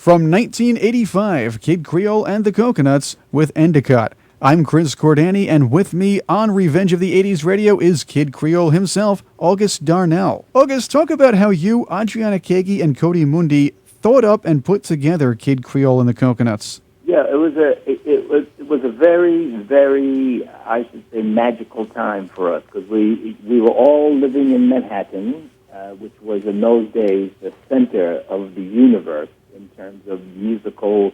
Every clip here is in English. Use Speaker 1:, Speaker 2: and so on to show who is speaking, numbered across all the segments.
Speaker 1: From 1985, Kid Creole and the Coconuts with Endicott. I'm Chris Cordani, and with me on Revenge of the 80s Radio is Kid Creole himself, August Darnell. August, talk about how you, Adriana Kagi, and Cody Mundi thought up and put together Kid Creole and the Coconuts.
Speaker 2: Yeah, it was a very, I should say, magical time for us, because we were all living in Manhattan, which was in those days the center of the universe in terms of musical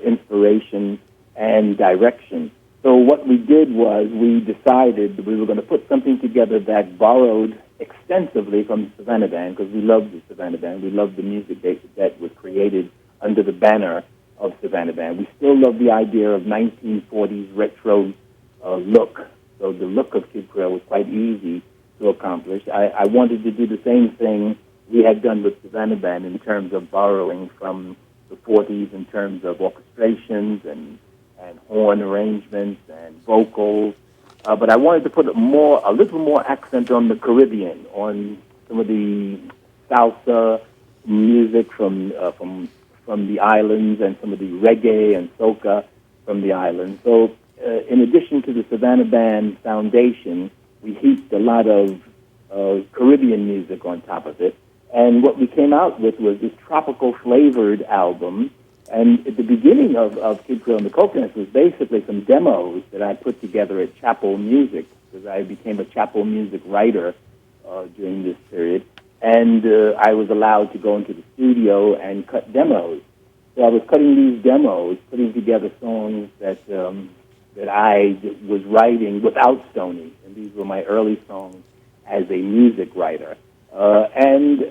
Speaker 2: inspiration and direction. So what we did was we decided we were going to put something together that borrowed extensively from the Savannah Band, because we loved the Savannah Band. We loved the music that was created under the banner of Savannah Band. We still love the idea of 1940s retro look. So the look of Kid Creole was quite easy to accomplish. I wanted to do the same thing we had done with Savannah Band in terms of borrowing from the 40s in terms of orchestrations and horn arrangements and vocals. But I wanted to put a little more accent on the Caribbean, on some of the salsa music from the islands, and some of the reggae and soca from the islands. So in addition to the Savannah Band foundation, we heaped a lot of Caribbean music on top of it. And what we came out with was this tropical-flavored album. And at the beginning of Kid Creole and the Coconuts was basically some demos that I put together at Chapel Music, because I became a Chapel Music writer during this period. And I was allowed to go into the studio and cut demos. So I was cutting these demos, putting together songs that I was writing without Stoney. And these were my early songs as a music writer. And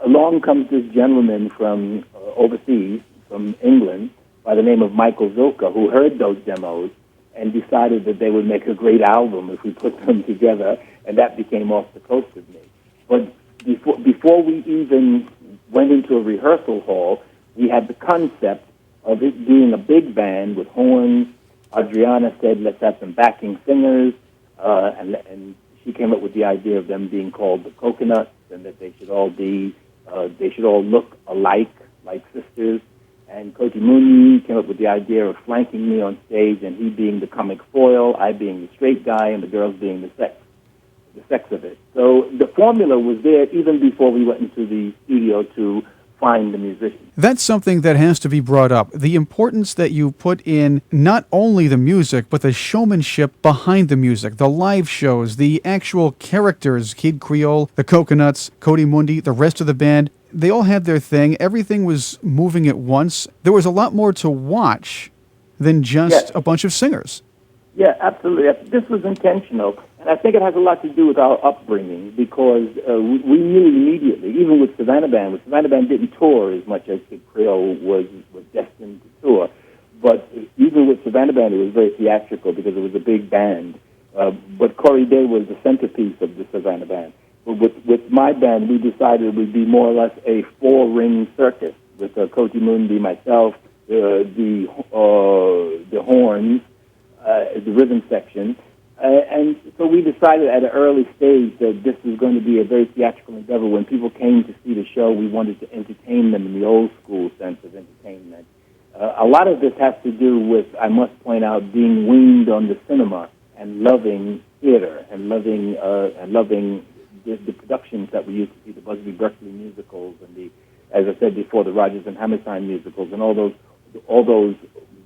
Speaker 2: along comes this gentleman from overseas, from England, by the name of Michael Zilka, who heard those demos and decided that they would make a great album if we put them together, and that became Off the Coast with Me. But before we even went into a rehearsal hall, we had the concept of it being a big band with horns. Adriana said, let's have some backing singers, and she came up with the idea of them being called the Coconuts, and that they should all look alike, like sisters. And Cody Mundi came up with the idea of flanking me on stage, and he being the comic foil, I being the straight guy, and the girls being the sex of it. So the formula was there even before we went into the studio to find the musicians.
Speaker 1: That's something that has to be brought up. The importance that you put in not only the music, but the showmanship behind the music, the live shows, the actual characters, Kid Creole, the Coconuts, Cody Mundi, the rest of the band. They all had their thing. Everything was moving at once. There was a lot more to watch than just a bunch of singers.
Speaker 2: Yeah, absolutely. This was intentional. And I think it has a lot to do with our upbringing, because we knew immediately, even with Savannah Band didn't tour as much as Kid Creole was destined to tour. But even with Savannah Band, it was very theatrical because it was a big band. But Corey Day was the centerpiece of the Savannah Band. But with my band, we decided it would be more or less a four-ring circus with Cody Mundi, myself, the horns, the rhythm section. And so we decided at an early stage that this was going to be a very theatrical endeavor. When people came to see the show, we wanted to entertain them in the old school sense of entertainment. A lot of this has to do with, I must point out, being weaned on the cinema and loving theater and loving the productions that we used to see, the Busby Berkeley musicals and the, as I said before, the Rodgers and Hammerstein musicals and all those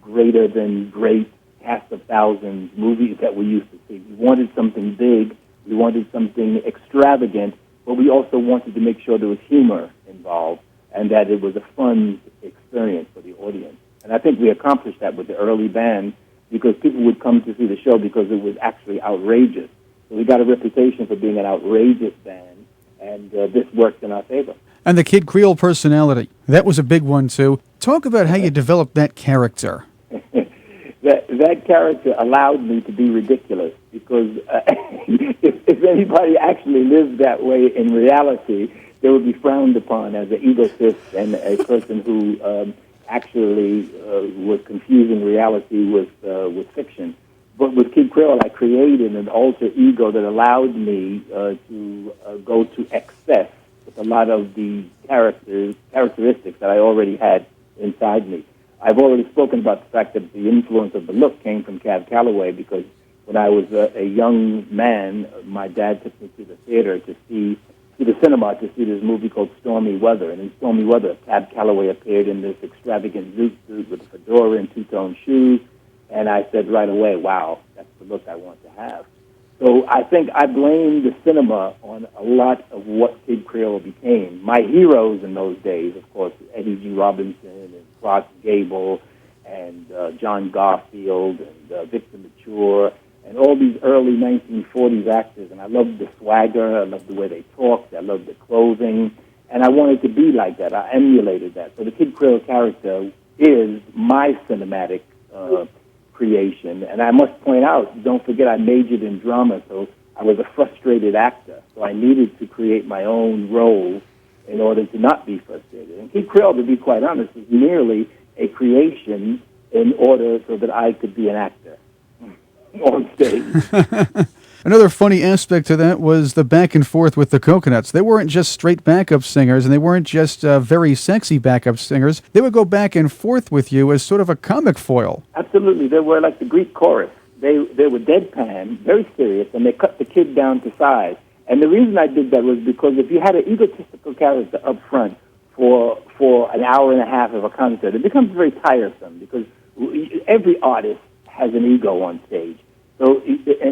Speaker 2: greater than great cast of thousands movies that we used to see. We wanted something big, we wanted something extravagant, but we also wanted to make sure there was humor involved and that it was a fun experience for the audience. And I think we accomplished that with the early band, because people would come to see the show because it was actually outrageous. So we got a reputation for being an outrageous band, and this worked in our favor.
Speaker 1: And the Kid Creole personality, that was a big one too. Talk about how you developed that character.
Speaker 2: That character allowed me to be ridiculous, because if anybody actually lived that way in reality, they would be frowned upon as an egotist and a person who actually was confusing reality with fiction. But with Kid Creole, I created an alter ego that allowed me to go to excess with a lot of the characteristics that I already had inside me. I've already spoken about the fact that the influence of the look came from Cab Calloway, because when I was a young man, my dad took me to the theater to the cinema to see this movie called Stormy Weather. And in Stormy Weather, Cab Calloway appeared in this extravagant zoot suit with a fedora and two-tone shoes. And I said right away, wow, that's the look I want to have. So I think I blame the cinema on a lot of what Kid Creole became. My heroes in those days, of course, Eddie G. Robinson and Clark Gable and John Garfield and Victor Mature and all these early 1940s actors. And I loved the swagger. I loved the way they talked. I loved the clothing. And I wanted to be like that. I emulated that. So the Kid Creole character is my cinematic creation. And I must point out, don't forget I majored in drama, so I was a frustrated actor. So I needed to create my own role in order to not be frustrated. And Kid Creole, to be quite honest, is merely a creation in order so that I could be an actor on stage.
Speaker 1: Another funny aspect to that was the back and forth with the Coconuts. They weren't just straight backup singers, and they weren't just very sexy backup singers. They would go back and forth with you as sort of a comic foil.
Speaker 2: Absolutely. They were like the Greek chorus. They were deadpan, very serious, and they cut the kid down to size. And the reason I did that was because if you had an egotistical character up front for an hour and a half of a concert, it becomes very tiresome, because every artist has an ego on stage. So,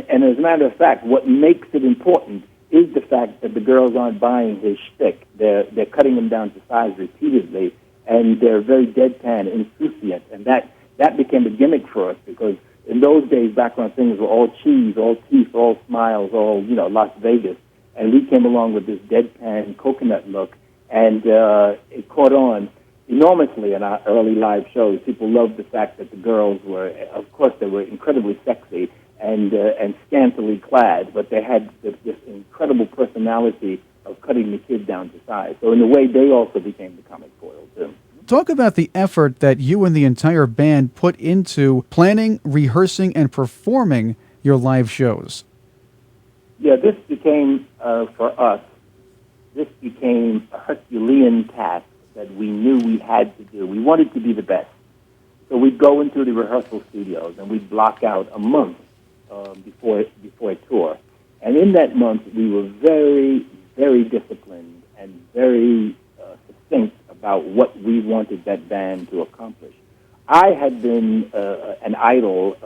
Speaker 2: and as a matter of fact, what makes it important is the fact that the girls aren't buying his shtick. They're cutting him down to size repeatedly, and they're very deadpan, insouciant, and that became a gimmick for us, because in those days, background singers were all cheese, all teeth, all smiles, all Las Vegas, and we came along with this deadpan coconut look, and it caught on enormously in our early live shows. People loved the fact that the girls were, of course, they were incredibly sexy and scantily clad, but they had this incredible personality of cutting the kid down to size. So in a way, they also became the comic foil, too.
Speaker 1: Talk about the effort that you and the entire band put into planning, rehearsing, and performing your live shows.
Speaker 2: Yeah, this became, for us, this became a Herculean task that we knew we had to do. We wanted to be the best. So we'd go into the rehearsal studios, and we'd block out a month before a tour. And in that month, we were very, very disciplined and very succinct about what we wanted that band to accomplish. I had been an idol.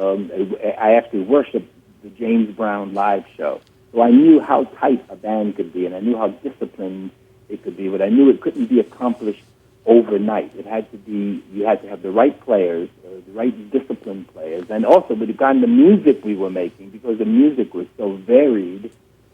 Speaker 2: I actually worshipped the James Brown live show. So I knew how tight a band could be, and I knew how disciplined it could be, but I knew it couldn't be accomplished overnight. It had to be, you had to have the right players, the right disciplined players, and also with the kind of music we were making, because the music was so varied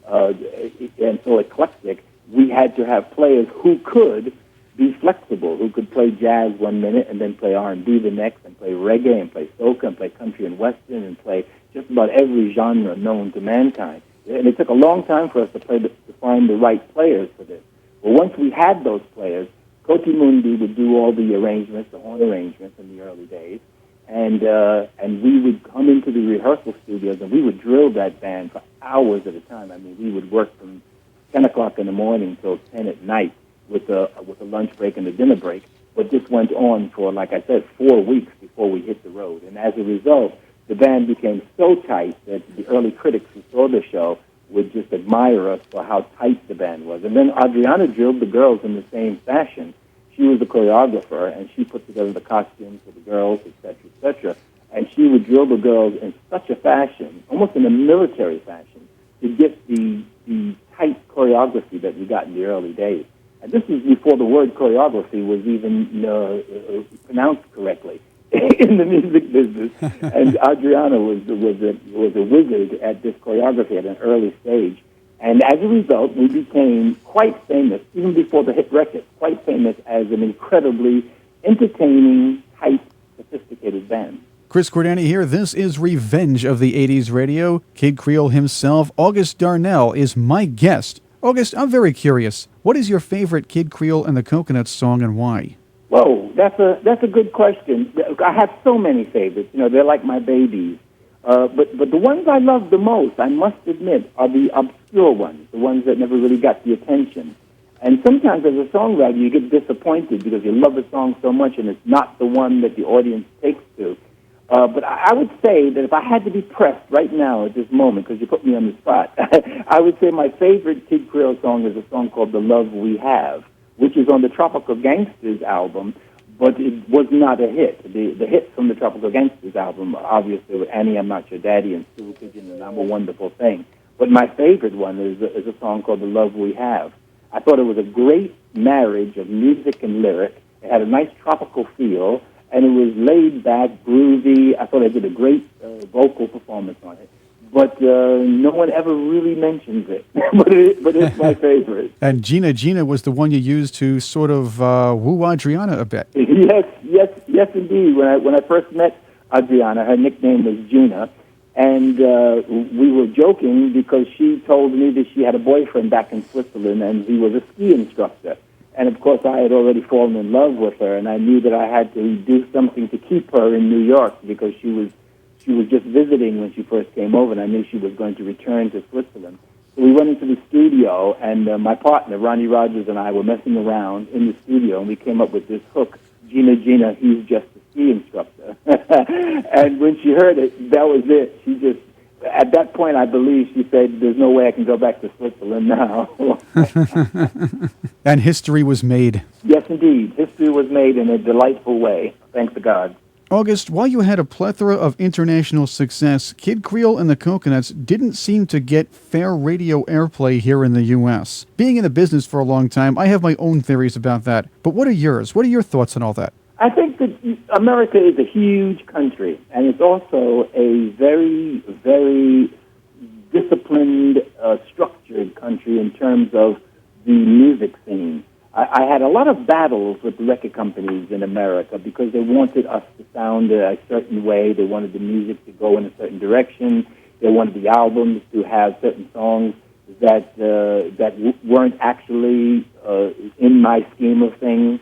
Speaker 2: and so eclectic, we had to have players who could be flexible, who could play jazz 1 minute and then play R&B the next, and play reggae and play soca and play country and western and play just about every genre known to mankind. And it took a long time for us to find the right players for this. Well, once we had those players, Koti Mundi would do all the arrangements, the horn arrangements in the early days, and we would come into the rehearsal studios and we would drill that band for hours at a time. I mean, we would work from 10 o'clock in the morning till 10 at night with a lunch break and a dinner break. But this went on for, like I said, 4 weeks before we hit the road. And as a result, the band became so tight that the early critics who saw the show would just admire us for how tight the band was. And then Adriana drilled the girls in the same fashion. She was the choreographer, and she put together the costumes for the girls, et cetera, and she would drill the girls in such a fashion, almost in a military fashion, to get the tight choreography that we got in the early days. And this is before the word choreography was even pronounced correctly in the music business. And Adriana was a wizard at this choreography at an early stage. And as a result, we became quite famous, even before the hit record, quite famous as an incredibly entertaining, tight, sophisticated band.
Speaker 1: Chris Cordani here. This is Revenge of the 80s Radio. Kid Creole himself, August Darnell, is my guest. August, I'm very curious. What is your favorite Kid Creole and the Coconuts song, and why?
Speaker 2: Whoa, that's a good question. I have so many favorites. They're like my babies. But the ones I love the most, I must admit, are the obscure ones, the ones that never really got the attention. And sometimes as a songwriter, you get disappointed because you love a song so much and it's not the one that the audience takes to. But I would say that if I had to be pressed right now at this moment, because you put me on the spot, I would say my favorite Kid Creole song is a song called The Love We Have, which is on the Tropical Gangsters album, but it was not a hit. The hits from the Tropical Gangsters album, obviously, were Annie, I'm Not Your Daddy, and Stool Pigeon, and I'm a Wonderful Thing. But my favorite one is a song called The Love We Have. I thought it was a great marriage of music and lyric. It had a nice tropical feel, and it was laid back, groovy. I thought I did a great vocal performance on it. But no one ever really mentions it. but it's my favorite.
Speaker 1: And Gina Gina was the one you used to sort of woo Adriana a bit.
Speaker 2: Yes, indeed. When I first met Adriana, her nickname was Gina, and we were joking because she told me that she had a boyfriend back in Switzerland, and he was a ski instructor. And of course, I had already fallen in love with her, and I knew that I had to do something to keep her in New York because she was just visiting when she first came over, and I knew she was going to return to Switzerland. So we went into the studio, and my partner, Ronnie Rogers, and I were messing around in the studio, and we came up with this hook, Gina Gina, he's just a ski instructor. And when she heard it, that was it. She just, at that point, I believe she said, there's no way I can go back to Switzerland now.
Speaker 1: And history was made.
Speaker 2: Yes, indeed. History was made in a delightful way, thanks to God.
Speaker 1: August, while you had a plethora of international success, Kid Creole and the Coconuts didn't seem to get fair radio airplay here in the U.S. Being in the business for a long time, I have my own theories about that. But what are yours? What are your thoughts on all that?
Speaker 2: I think that America is a huge country, and it's also a very, very disciplined, structured country in terms of the music scene. I had a lot of battles with the record companies in America because they wanted us to sound a certain way. They wanted the music to go in a certain direction. They wanted the albums to have certain songs that weren't actually in my scheme of things.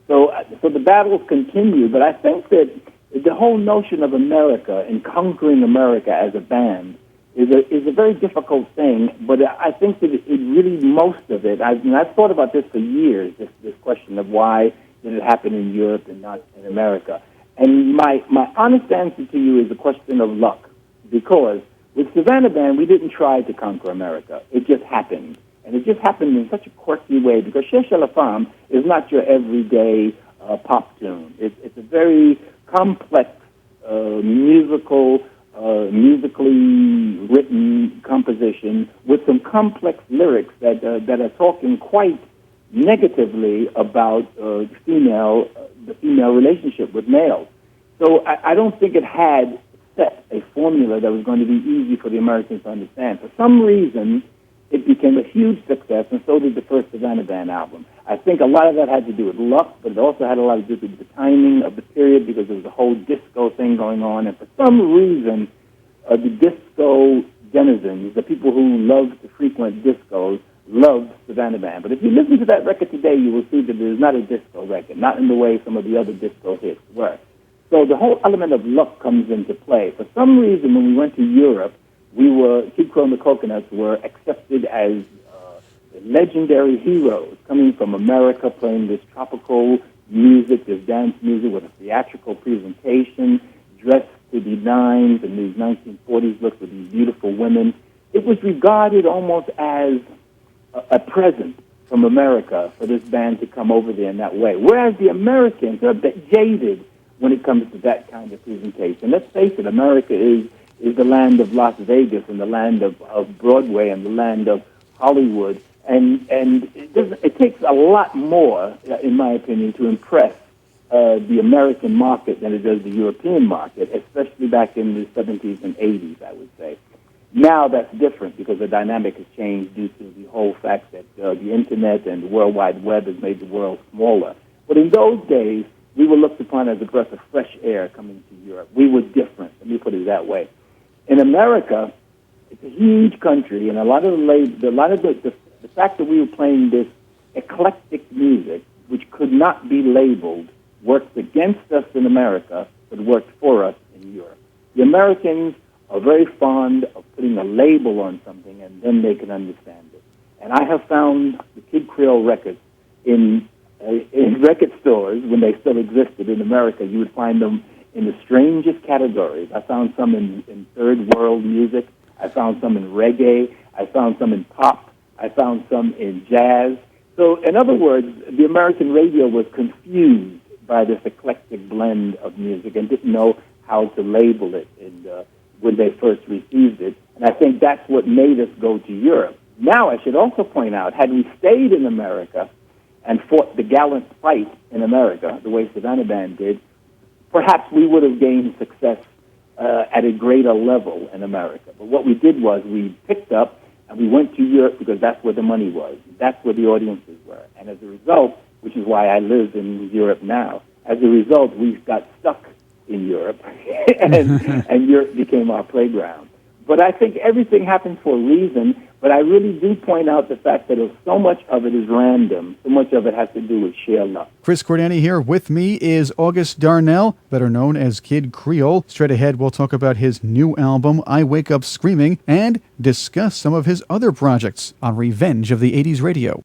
Speaker 2: So the battles continue, but I think that the whole notion of America and conquering America as a band is a very difficult thing, but I think that it really, most of it, I've thought about this for years, this question of why did it happen in Europe and not in America. And my honest answer to you is a question of luck, because with Savannah Band, we didn't try to conquer America. It just happened. And it just happened in such a quirky way, because Cherchez la Femme is not your everyday pop tune. It's a very complex musically written composition with some complex lyrics that are talking quite negatively about the female relationship with males. So I don't think it had set a formula that was going to be easy for the Americans to understand. For some reason, it became a huge success, and so did the first Savannah Band album. I think a lot of that had to do with luck, but it also had a lot to do with the timing of the period, because there was a whole disco thing going on, and for some reason, the disco denizens, the people who love to frequent discos, loved Savannah Band. But if you listen to that record today, you will see that it is not a disco record, not in the way some of the other disco hits were. So the whole element of luck comes into play. For some reason, when we went to Europe, Kid Creole and the Coconuts were accepted as legendary heroes coming from America, playing this tropical music, this dance music with a theatrical presentation, dressed to the nines and these 1940s looks with these beautiful women. It was regarded almost as a present from America for this band to come over there in that way. Whereas the Americans are a bit jaded when it comes to that kind of presentation. Let's face it, America is the land of Las Vegas and the land of Broadway and the land of Hollywood. And it takes a lot more, in my opinion, to impress the American market than it does the European market, especially back in the 70s and 80s, I would say. Now that's different because the dynamic has changed due to the whole fact that the Internet and the World Wide Web has made the world smaller. But in those days, we were looked upon as a breath of fresh air coming to Europe. We were different, let me put it that way. In America, it's a huge country, and the fact that we were playing this eclectic music, which could not be labeled, worked against us in America, but worked for us in Europe. The Americans are very fond of putting a label on something, and then they can understand it. And I have found the Kid Creole records in record stores when they still existed in America. You would find them in the strangest categories. I found some in third world music. I found some in reggae. I found some in pop. I found some in jazz. So, in other words, the American radio was confused by this eclectic blend of music and didn't know how to label it when they first received it. And I think that's what made us go to Europe. Now, I should also point out, had we stayed in America and fought the gallant fight in America, the way Savannah Band did, perhaps we would have gained success at a greater level in America. But what we did was we picked up and we went to Europe because that's where the money was. That's where the audiences were. And as a result, which is why I live in Europe now, as a result, we got stuck in Europe, and Europe became our playground. But I think everything happens for a reason, but I really do point out the fact that so much of it is random. So much of it has to do with sheer luck.
Speaker 1: Chris Cordani here. With me is August Darnell, better known as Kid Creole. Straight ahead, we'll talk about his new album, I Wake Up Screaming, and discuss some of his other projects on Revenge of the 80s Radio.